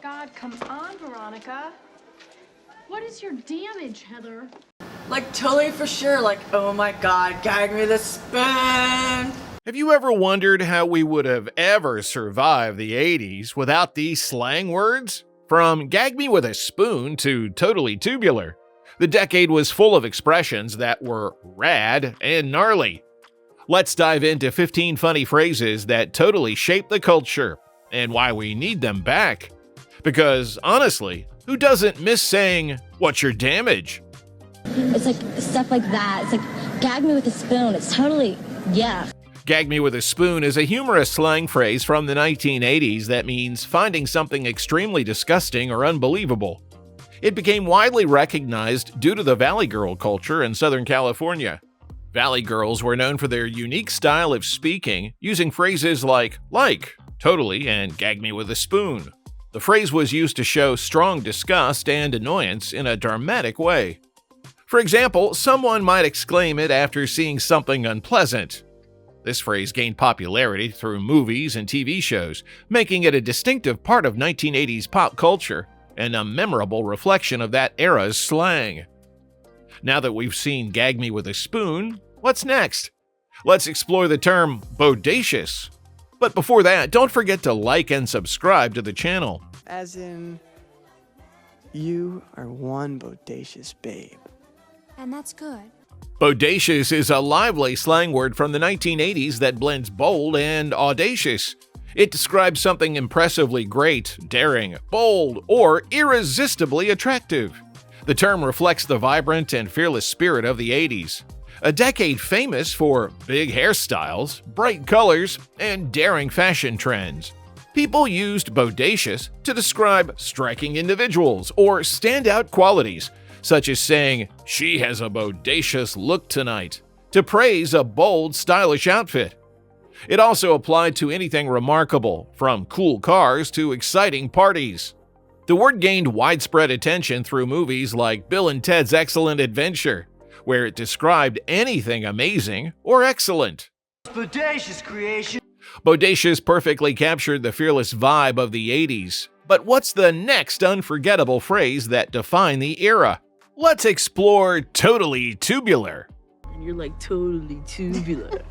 God, come on, Veronica. What is your damage, Heather? Like, totally for sure, like, oh my god, gag me with a spoon. Have you ever wondered how we would have ever survived the 80s without these slang words? From gag me with a spoon to totally tubular, the decade was full of expressions that were rad and gnarly. Let's dive into 15 funny phrases that totally shaped the culture and why we need them back. Because honestly, who doesn't miss saying, "What's your damage?" It's like stuff like that. It's like, gag me with a spoon. It's totally, yeah. Gag me with a spoon is a humorous slang phrase from the 1980s that means finding something extremely disgusting or unbelievable. It became widely recognized due to the Valley Girl culture in Southern California. Valley Girls were known for their unique style of speaking, using phrases like, totally, and gag me with a spoon. The phrase was used to show strong disgust and annoyance in a dramatic way. For example, someone might exclaim it after seeing something unpleasant. This phrase gained popularity through movies and TV shows, making it a distinctive part of 1980s pop culture and a memorable reflection of that era's slang. Now that we've seen gag me with a spoon, what's next? Let's explore the term bodacious. But before that, don't forget to like and subscribe to the channel. As in, you are one bodacious babe. And that's good. Bodacious is a lively slang word from the 1980s that blends bold and audacious. It describes something impressively great, daring, bold, or irresistibly attractive. The term reflects the vibrant and fearless spirit of the 80s, a decade famous for big hairstyles, bright colors, and daring fashion trends. People used bodacious to describe striking individuals or standout qualities, such as saying, "She has a bodacious look tonight," to praise a bold, stylish outfit. It also applied to anything remarkable, from cool cars to exciting parties. The word gained widespread attention through movies like Bill and Ted's Excellent Adventure, where it described anything amazing or excellent. Bodacious creation. Bodacious perfectly captured the fearless vibe of the 80s. But what's the next unforgettable phrase that defined the era? Let's explore totally tubular. And you're like, totally tubular.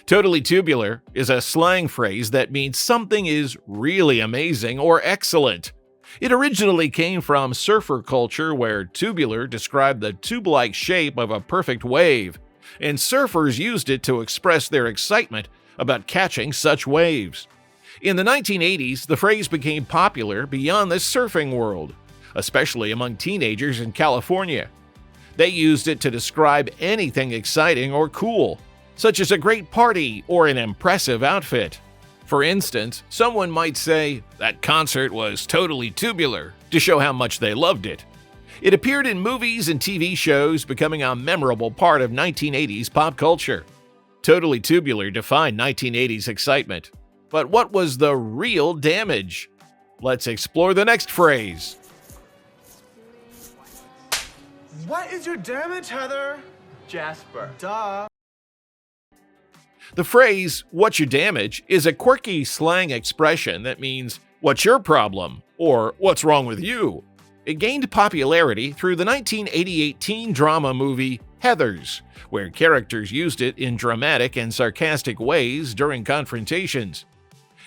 Totally tubular is a slang phrase that means something is really amazing or excellent. It originally came from surfer culture, where tubular described the tube-like shape of a perfect wave, and surfers used it to express their excitement about catching such waves. In the 1980s, the phrase became popular beyond the surfing world, especially among teenagers in California. They used it to describe anything exciting or cool, such as a great party or an impressive outfit. For instance, someone might say, "That concert was totally tubular," to show how much they loved it. It appeared in movies and TV shows, becoming a memorable part of 1980s pop culture. Totally tubular defined 1980s excitement. But what was the real damage? Let's explore the next phrase. What is your damage, Heather? Jasper. Duh. The phrase, "what's your damage," is a quirky slang expression that means, "what's your problem?" or "what's wrong with you?" It gained popularity through the 1988 teen drama movie Heathers, where characters used it in dramatic and sarcastic ways during confrontations.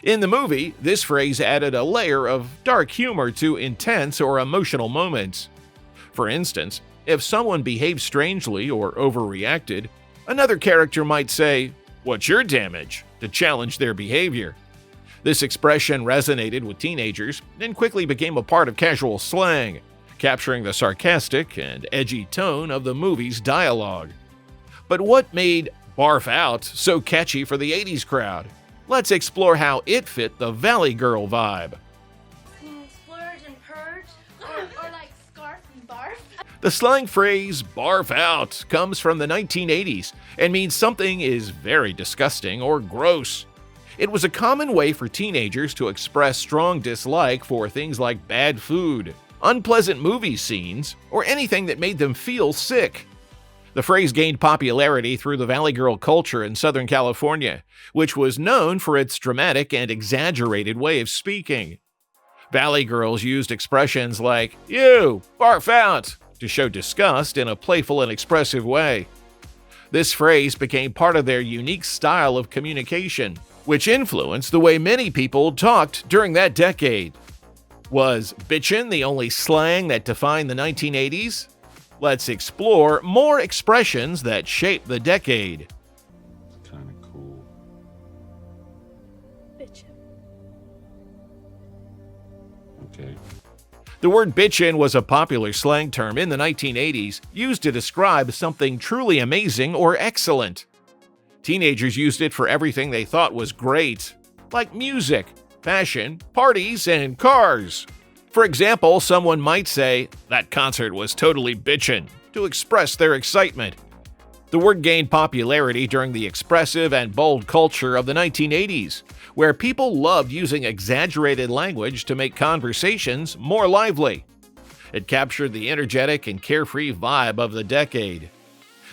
In the movie, this phrase added a layer of dark humor to intense or emotional moments. For instance, if someone behaved strangely or overreacted, another character might say, "What's your damage?" to challenge their behavior. This expression resonated with teenagers and quickly became a part of casual slang, capturing the sarcastic and edgy tone of the movie's dialogue. But what made "barf out" so catchy for the 80s crowd? Let's explore how it fit the Valley Girl vibe. Splurge and purge? Or like scarf and barf? The slang phrase "barf out" comes from the 1980s and means something is very disgusting or gross. It was a common way for teenagers to express strong dislike for things like bad food, unpleasant movie scenes, or anything that made them feel sick. The phrase gained popularity through the Valley Girl culture in Southern California, which was known for its dramatic and exaggerated way of speaking. Valley girls used expressions like, "You, barf out," to show disgust in a playful and expressive way. This phrase became part of their unique style of communication, which influenced the way many people talked during that decade. Was bitchin' the only slang that defined the 1980s? Let's explore more expressions that shaped the decade. Kind of cool. Okay. The word bitchin' was a popular slang term in the 1980s, used to describe something truly amazing or excellent. Teenagers used it for everything they thought was great, like music, fashion, parties, and cars. For example, someone might say, "That concert was totally bitchin'," to express their excitement. The word gained popularity during the expressive and bold culture of the 1980s, where people loved using exaggerated language to make conversations more lively. It captured the energetic and carefree vibe of the decade.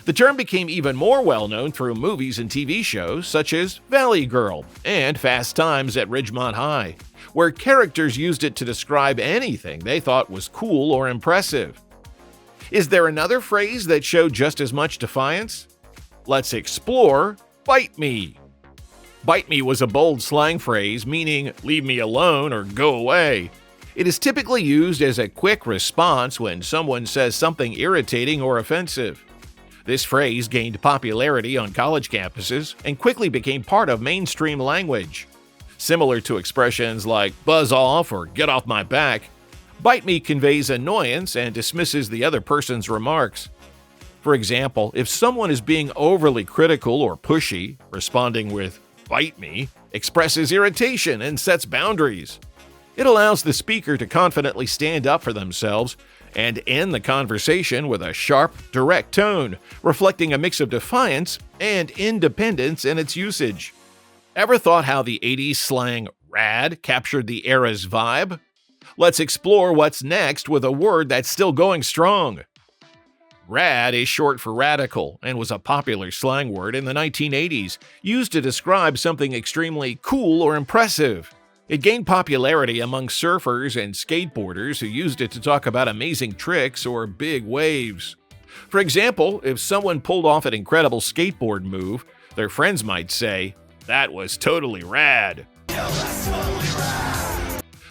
The term became even more well-known through movies and TV shows such as Valley Girl and Fast Times at Ridgemont High, where characters used it to describe anything they thought was cool or impressive. Is there another phrase that showed just as much defiance? Let's explore "bite me." Bite me was a bold slang phrase meaning leave me alone or go away. It is typically used as a quick response when someone says something irritating or offensive. This phrase gained popularity on college campuses and quickly became part of mainstream language. Similar to expressions like buzz off or get off my back, bite me conveys annoyance and dismisses the other person's remarks. For example, if someone is being overly critical or pushy, responding with "bite me" expresses irritation and sets boundaries. It allows the speaker to confidently stand up for themselves and end the conversation with a sharp, direct tone, reflecting a mix of defiance and independence in its usage. Ever thought how the 80s slang "rad" captured the era's vibe? Let's explore what's next with a word that's still going strong. Rad is short for radical and was a popular slang word in the 1980s, used to describe something extremely cool or impressive. It gained popularity among surfers and skateboarders who used it to talk about amazing tricks or big waves. For example, if someone pulled off an incredible skateboard move, their friends might say, "That was totally rad."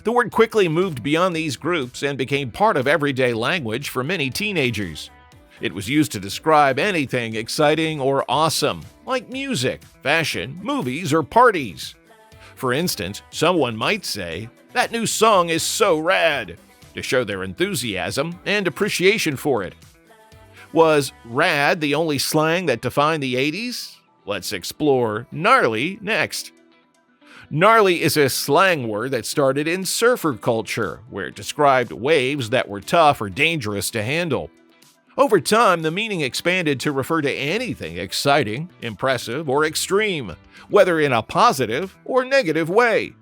The word quickly moved beyond these groups and became part of everyday language for many teenagers. It was used to describe anything exciting or awesome, like music, fashion, movies, or parties. For instance, someone might say, "That new song is so rad," to show their enthusiasm and appreciation for it. Was rad the only slang that defined the 80s? Let's explore gnarly next. Gnarly is a slang word that started in surfer culture, where it described waves that were tough or dangerous to handle. Over time, the meaning expanded to refer to anything exciting, impressive, or extreme, whether in a positive or negative way.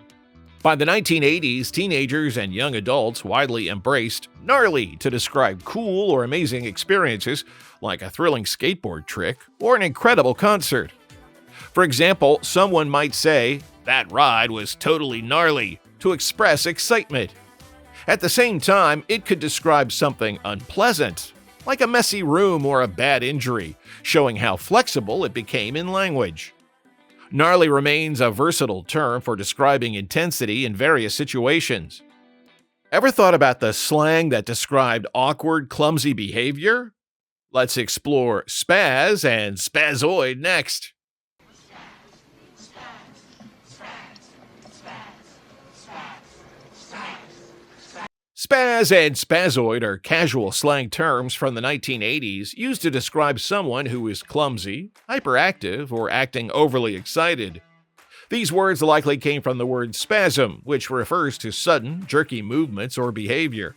By the 1980s, teenagers and young adults widely embraced gnarly to describe cool or amazing experiences like a thrilling skateboard trick or an incredible concert. For example, someone might say, "That ride was totally gnarly," to express excitement. At the same time, it could describe something unpleasant, like a messy room or a bad injury, showing how flexible it became in language. Gnarly remains a versatile term for describing intensity in various situations. Ever thought about the slang that described awkward, clumsy behavior? Let's explore spaz and spazoid next. Spaz and spazoid are casual slang terms from the 1980s used to describe someone who is clumsy, hyperactive, or acting overly excited. These words likely came from the word spasm, which refers to sudden, jerky movements or behavior.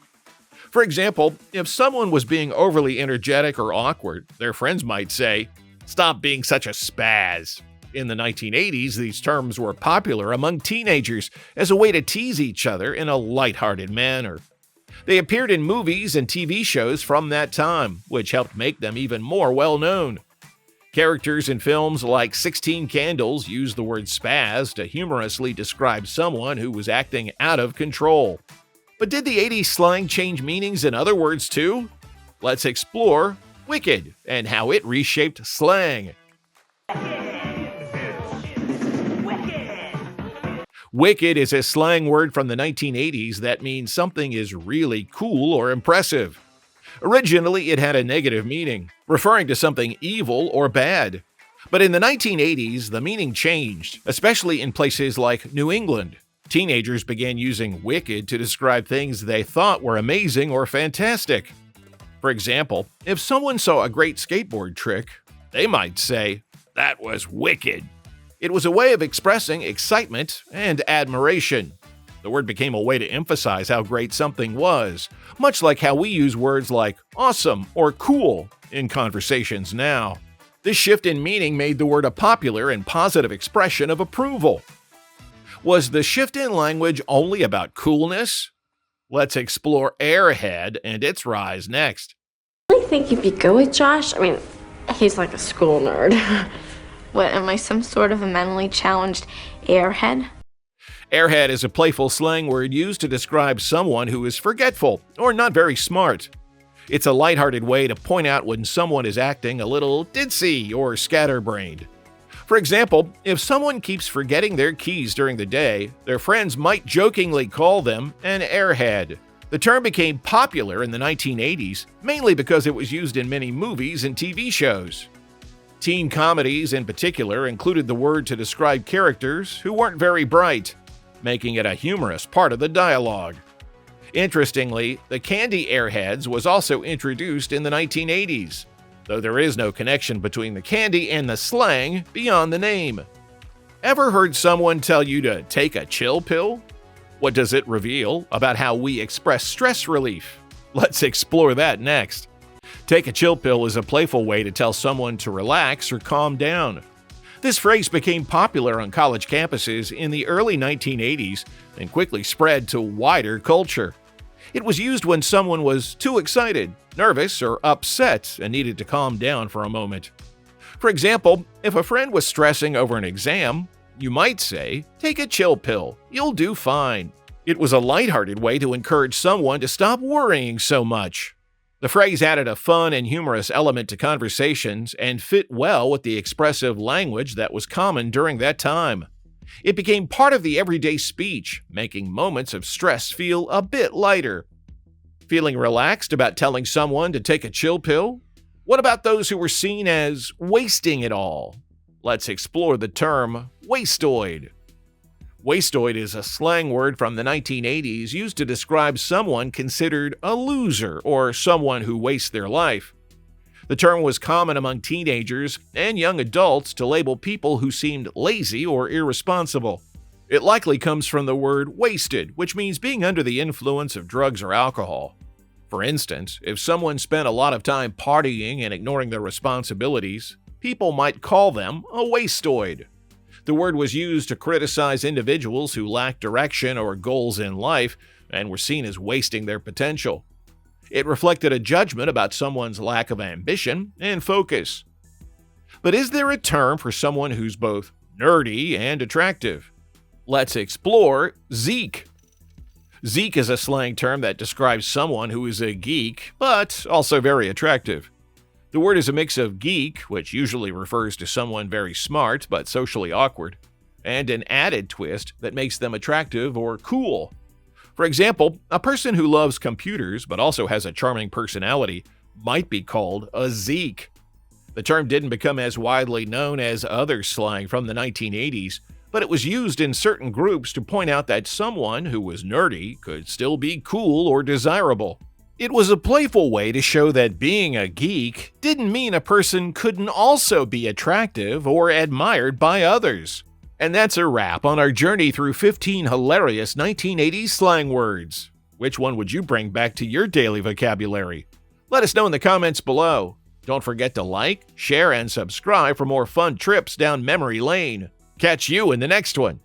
For example, if someone was being overly energetic or awkward, their friends might say, "Stop being such a spaz." In the 1980s, these terms were popular among teenagers as a way to tease each other in a lighthearted manner. They appeared in movies and TV shows from that time, which helped make them even more well-known. Characters in films like 16 Candles used the word spaz to humorously describe someone who was acting out of control. But did the 80s slang change meanings in other words too? Let's explore wicked and how it reshaped slang. Wicked is a slang word from the 1980s that means something is really cool or impressive. Originally, it had a negative meaning, referring to something evil or bad. But in the 1980s, the meaning changed, especially in places like New England. Teenagers began using wicked to describe things they thought were amazing or fantastic. For example, if someone saw a great skateboard trick, they might say, "That was wicked." It was a way of expressing excitement and admiration. The word became a way to emphasize how great something was, much like how we use words like awesome or cool in conversations now. This shift in meaning made the word a popular and positive expression of approval. Was the shift in language only about coolness? Let's explore airhead and its rise next. I really think you'd be good with Josh. I mean, he's like a school nerd. What, am I some sort of a mentally challenged airhead? Airhead is a playful slang word used to describe someone who is forgetful or not very smart. It's a lighthearted way to point out when someone is acting a little ditzy or scatterbrained. For example, if someone keeps forgetting their keys during the day, their friends might jokingly call them an airhead. The term became popular in the 1980s, mainly because it was used in many movies and TV shows. Teen comedies in particular included the word to describe characters who weren't very bright, making it a humorous part of the dialogue. Interestingly, the candy airheads was also introduced in the 1980s, though there is no connection between the candy and the slang beyond the name. Ever heard someone tell you to take a chill pill? What does it reveal about how we express stress relief? Let's explore that next. Take a chill pill is a playful way to tell someone to relax or calm down. This phrase became popular on college campuses in the early 1980s and quickly spread to wider culture. It was used when someone was too excited, nervous, or upset and needed to calm down for a moment. For example, if a friend was stressing over an exam, you might say, "Take a chill pill, you'll do fine." It was a lighthearted way to encourage someone to stop worrying so much. The phrase added a fun and humorous element to conversations and fit well with the expressive language that was common during that time. It became part of the everyday speech, making moments of stress feel a bit lighter. Feeling relaxed about telling someone to take a chill pill? What about those who were seen as wasting it all? Let's explore the term wastoid. Wastoid is a slang word from the 1980s used to describe someone considered a loser or someone who wastes their life. The term was common among teenagers and young adults to label people who seemed lazy or irresponsible. It likely comes from the word wasted, which means being under the influence of drugs or alcohol. For instance, if someone spent a lot of time partying and ignoring their responsibilities, people might call them a wastoid. The word was used to criticize individuals who lacked direction or goals in life and were seen as wasting their potential. It reflected a judgment about someone's lack of ambition and focus. But is there a term for someone who's both nerdy and attractive? Let's explore Zeek. Zeek is a slang term that describes someone who is a geek, but also very attractive. The word is a mix of geek, which usually refers to someone very smart but socially awkward, and an added twist that makes them attractive or cool. For example, a person who loves computers but also has a charming personality might be called a Zeek. The term didn't become as widely known as other slang from the 1980s, but it was used in certain groups to point out that someone who was nerdy could still be cool or desirable. It was a playful way to show that being a geek didn't mean a person couldn't also be attractive or admired by others. And that's a wrap on our journey through 15 hilarious 1980s slang words. Which one would you bring back to your daily vocabulary? Let us know in the comments below. Don't forget to like, share, and subscribe for more fun trips down memory lane. Catch you in the next one.